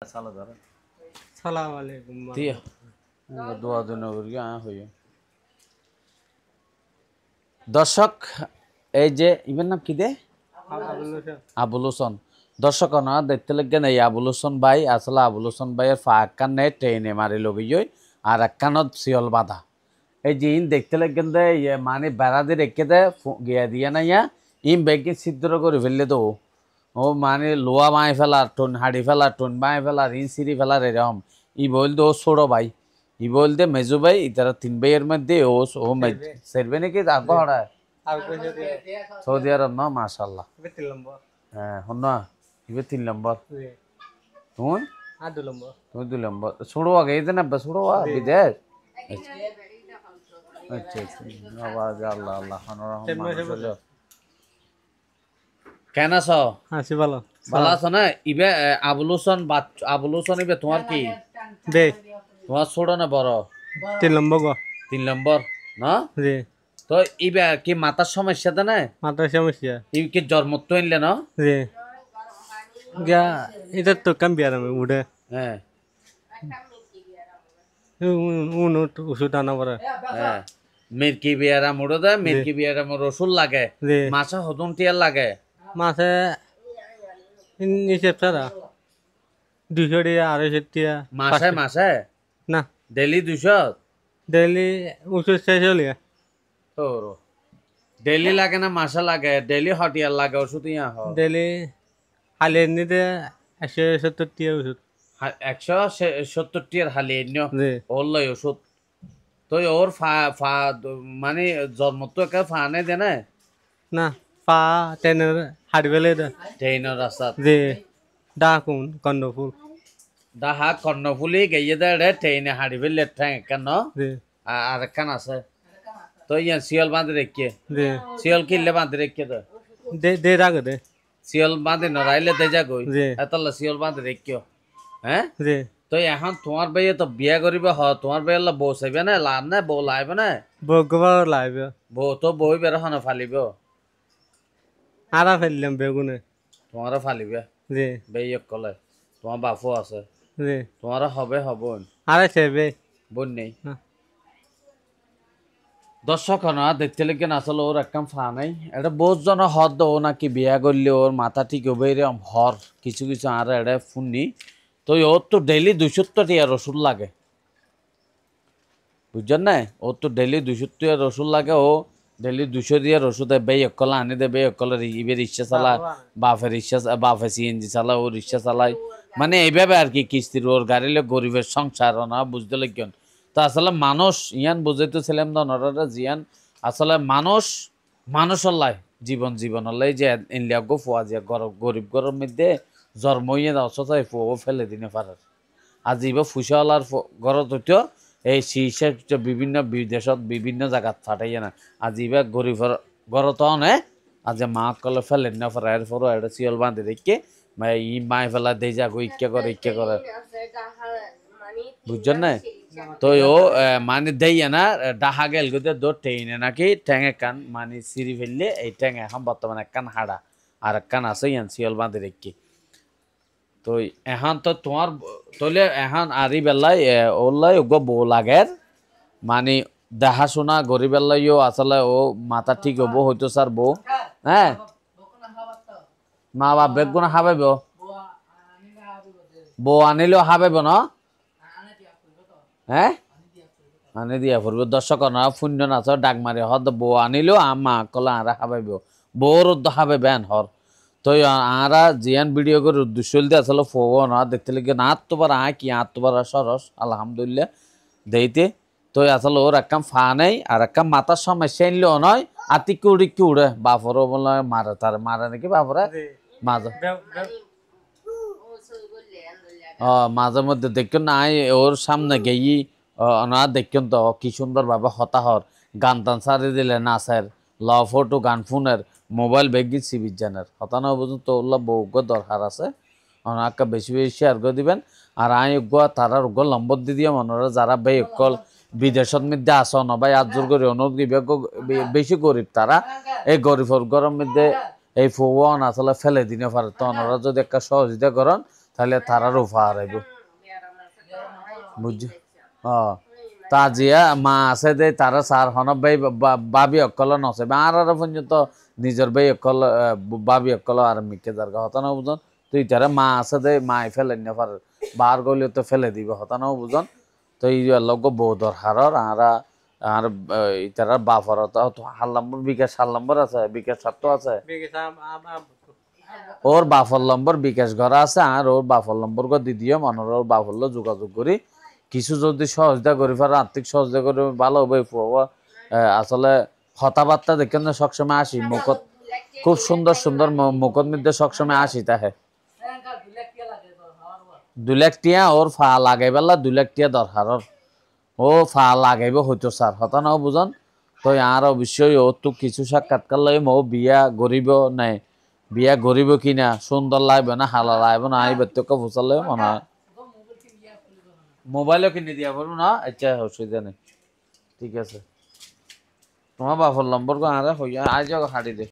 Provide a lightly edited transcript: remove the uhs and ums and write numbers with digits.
সালাম আলাইকুম তিয়া দোয়া দিন হইয়া দর্শক এই যে ইভেন নাম কি দে আবুল হোসেন দর্শক না দেখতে লাগেন এই আবুল হোসেন ভাই আসলে আবুল হোসেন ভাইয়ের ফাঁকান নেই ট্রেনে মারি লবিজই আর একখানত শিয়ল বাঁধা এই যে ইন দেখতে লাগেন দে মানে বেড়া দিয়ে রেখে দে গিয়া দিয়া না ইয়া ইন ব্যাগকে ছিদ্র করে ফেললে তো ও মানে লোয়া মাই ফেলার টন হাড়ি ফেলার টন মাই ফেলার ইন সিঁড়ি ফেলার এরকম ই বলতে ও ছোড়ো ভাই ই বলতে মেজু ভাই তারা তিন ভাইয়ের মধ্যে ও সেরবে নাকি আগে হড়ায় সৌদি আরব না মাশাল্লাহ হ্যাঁ হন না ইবে 3 নম্বর তুই তুমি 2 নম্বর ছোড়ো আগে এই না ছোড়ো বিদেশ আচ্ছা আচ্ছা আওয়াজ আল্লাহ আল্লাহ হনরহমান কেন আছো আছি ভালো ভালো আছো না ইবে আবুল হোসেন ইবে তোমার কি দে তোমার ছোট না বড় 3 নম্বর গো 3 নম্বর না জি তো ইবে কি মাথার সমস্যা তো না মাথার সমস্যা ইবে কি জন্ম তো ইনলে না জি গা এটা তো কাম বিয়ার আমি উড়ে হ্যাঁ ওষুধ আনা পরে হ্যাঁ মির্কি বিয়ারা মোড়ো দে মির্কি বিয়ারা মোর রসুন লাগে জি মাছা হদুন টিয়ার লাগে মাসে নিচে ছাড়া 200 টাকা 250 টাকা মাসে মাসে না ডেলি 200 ডেইলি ওষুধ শেষ হলে তো ডেলি লাগে না মাসে লাগে ডেলি হটিয়ার লাগে ওষুধ ইয়া হ ডেইলি হালিয়ে নিতে 170 টাকা ওষুধ 170 টিয়ার হালি এন্য জি ওর লয় ওষুধ তো ওর মানে জন্ম তো একা ফানে দে না না পা টেনের হাড়ি ফেলে দে ট্রেনের রাস্তাত জি ডাকুন কর্ণফুল দাহা কর্ণফুলি গিয়ে দে ট্রেনে হাড়ি ফেললে ঠ্যাং কেন জি আর একখান আছে তো ইয়া শিয়াল বাঁধে রেখে জি শিয়াল কিনলে বাঁধে রেখে তো দে রাখে দে শিয়াল বাঁধে নড়াইলে দে যা গই জি এতলা শিয়াল বাঁধে রেখে হ্যাঁ জি তো এখন তোমার ভাইয়ে তো বিয়া করিবে তোমার ভাইয়ের বউ চাইবে না লাভ না বউ লাইবে না বগবার লাইবে বউ তো বই বের হনে ফালিব আরা ফেললাম বেগুনে তোমারও ফালিবে জি বেইয়ক কলে তোমার বাপও আছে জি তোমারও হবে হব আরে সেবে বোন নেই না দর্শক না দেখতে লেগে আসলে ওর একদম ফা নাই এটা বহুত জন হদ ও নাকি বিয়া করলে ওর মাথা ঠিক হবে এরকম হর কিছু কিছু আর এটা শুননি তো ওর তো ডেইলি 200 টিয়া রসুন লাগে বুঝছেন না ওর তো ডেইলি 200 টিয়া রসুন লাগে ও ডেইলি 200 দিয়ে রসুন দেয় বেই অকল আনি দেয় বেই অকল ইবে রিক্সা চালায় বাপে সিএনজি চালায় ও রিক্সা চালায় মানে এইভাবে আর কি কিস্তির ওর গাড়িলে গরিবের সংসার না বুঝতে লাগেন তো আসলে মানুষ ইয়ান বুঝাইতে ছিলাম না জিয়ান আসলে মানুষের লাই জীবন লাই যে ইনলিয়া গো ফুয়া যে গরিব ঘরের মধ্যে জন্ম হইয়ে দাও সচাই ফুয়াও ফেলে দিনে পারে আজি বা ফুসাওয়ালার ঘরত হইতো এই শীর্ষে বিভিন্ন বিদেশত বিভিন্ন জায়গাত ফাটাইয়ে না আজি বা গরিবের ঘরত নে আজ মা কলে ফেলে না পারে এর পরও এটা শিয়ল বাঁধে দেখে ই মায় ফেলা দেই যা গো ইচ্ছা করে বুঝছেন না তো ও মানে দেয় না ডাহা গেল গিয়ে দৌড় টেনে নাকি ঠ্যাঙে কান মানে সিঁড়ি ফেললে এই ঠ্যাঙে এখন বর্তমানে কান হাড়া আর কান আছে ইয়ান শিয়ল বাঁধে রেখে তো এখন তো তোমার তলে এখন আরি বেলায় ওলাই গো বউ লাগের মানে দেখাশোনা গরিব বেলাইও আসলে ও মাথা ঠিক হবো হয়তো স্যার বউ হ্যাঁ মা বাপ বেগুনা হাবাইব বউ আনিলেও হাবাইব না হ্যাঁ আনি দিয়া ফুরব দর্শক না শূন্য নাচ ডাক মারি হদ বউ আনিলেও আমা কলে আরা হাবাইব বউর হাবাইবে আন হর তো আরা জিয়ান ভিডিও করে উদ্দেশ্য দিয়ে আসলে ফো না দেখতে লাগে না আত্মবার কি আত্মবার সরস আলহামদুলিল্লাহ দেইতে তো আসলে ওর একদম ফা নেই আর একদম মাথার সমস্যা আনলেও নয় আতি কি উড়ে বাপরও বলে মারে তার মারে নাকি বাপরে মাঝে মাঝে মধ্যে দেখুন নাই ওর সামনে গেই না দেখুন তো কি সুন্দর ভাবে হতাহর গান টান সারি দিলে নাচের ল ফটো গান ফোনের মোবাইল ব্যাগ সিবিজানের হতানো পর্যন্ত ওগুলো বউগ দরকার আছে অনেকটা বেশি শেয়ার করে দিবেন আর আই তারা নম্বর দিয়ে দিয়ে মনে যারা বে অকল বিদেশের মধ্যে আসো না ভাই আজোর করে অনুরোধ বেশি গরিব তারা এই গরিবের ঘরের মধ্যে এই ফোন আসলে ফেলে দিনে পারে তো ওনারা যদি একটা সহযোগিতা করেন তাহলে তারার উপহার আইব বুঝছো তা জিয়া মা আছে দে তারা সার হন ভাই বাবি অকল নছে আর আর পর্যন্ত নিজের ভাই অকল বাবি অকল আর মিকে যার হতা না বুঝন তুই তারা মা আছে দে মাই ফেলে না পার বার গলে তো ফেলে দিব হতা না বুঝন তো এই লগ বউ দরকার আর ইতারা বাফর তো হাল নম্বর বিকাশ হাল নম্বর আছে বিকাশ ছাত্র আছে ওর বাফর নম্বর বিকাশ ঘর আছে আর ওর বাফর নম্বর গো দিদিও মনের ওর বাফরলো যোগাযোগ করি কিছু যদি সহজতা করি ফের আর্থিক সহজতা করে ভালো হবে আসলে কথাবার্তা দেখেন না সবসময় আসি মুখত খুব সুন্দর সুন্দর মুখত মধ্যে সবসময় আসি তাহে 2 লাখ টিয়া ওর ফা লাগাই বেলা 2 লাখ টিয়া দরকার ও ফা লাগাইব হইতো স্যার হতা নাও বুঝন তো আর অবশ্যই ও তো কিছু সাক্ষাৎকার লই মো বিয়া গরিব নাই বিয়া গরিব কিনা সুন্দর লাগবে না হালা লাগবে না এই বাত্যকে ফুসালে মনে হয় মোবাইলও কিনে দিয়া পারবো না আচ্ছা অসুবিধা নেই ঠিক আছে তোমার বাপর নম্বর আজ হাড়ি দে